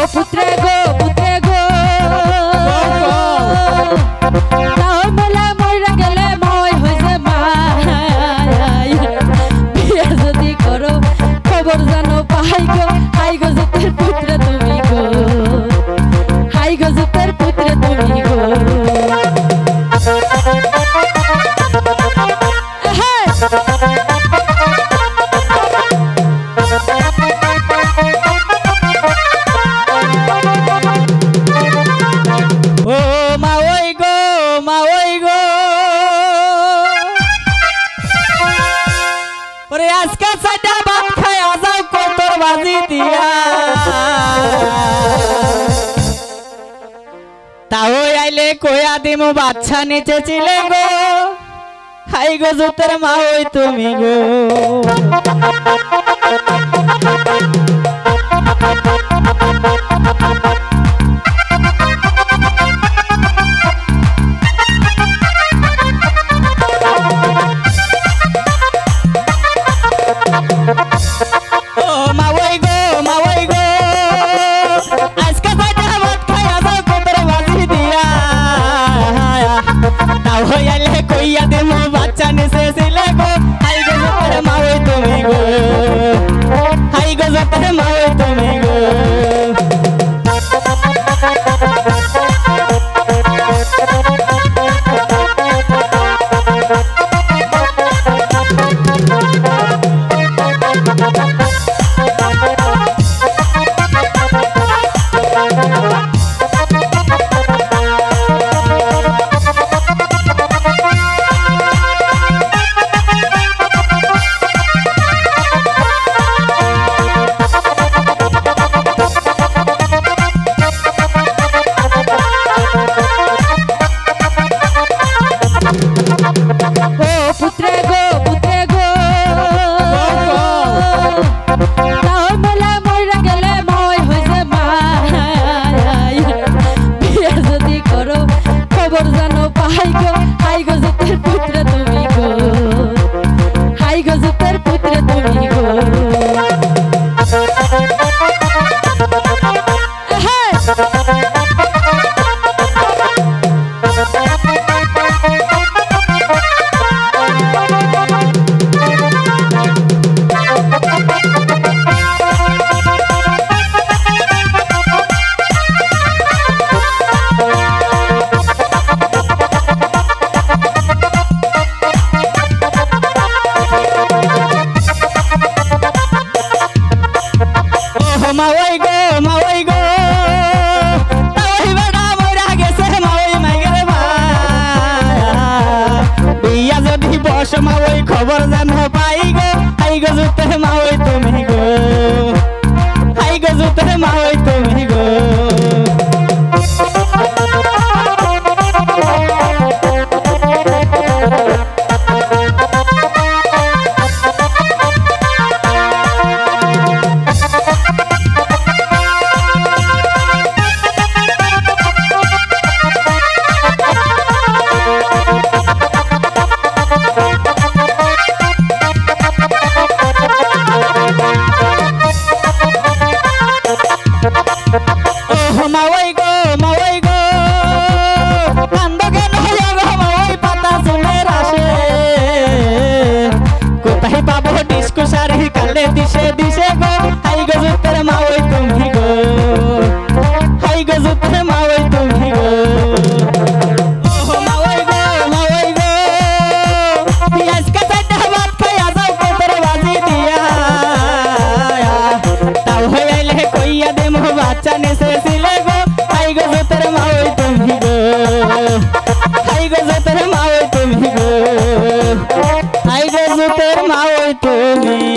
পুত্রে গো তাও মেলা মইরা গেলে মই হইছে মাই বিয়ে যদি করো খবর জানো পাই গো হাই গো জুতের পুত্রে তুমি গো হাই গো জুতের পুত্রে তুমি গো তাও আইলে কয়া দিমু বাচ্চা নিচে ছিলে গো হাই গো জুতের মা ওই তুমি গো কইয়া দেমু বাচ্চা নিচে ছিলে গো হাই গো জুতের মা ওই তুমি গো হাই গো জুতের মা ওই তুমি গো মা ওই খবর জানো পাই গো হাই গো জুতের মা ওই তুমি গো হাই গো জুতের মা ওই তুমি গো দিশে দিশে গো হাই গো জুতের মা ওই তুমি গো হাই গো জুতের মা ওই তুমি গো মা ওই গো পিয়াজ কাটাইতে ভাত খাইয়া যাও কতর বাজি দিয়া তাও হইলে কইয়া দেমু বাচ্চা নেছে ছিলে গো হাই গো জুতের মা ওই তুমি গো হাই গো জুতের মা ওই তুমি গো হাই গো জুতের মা ওই তুমি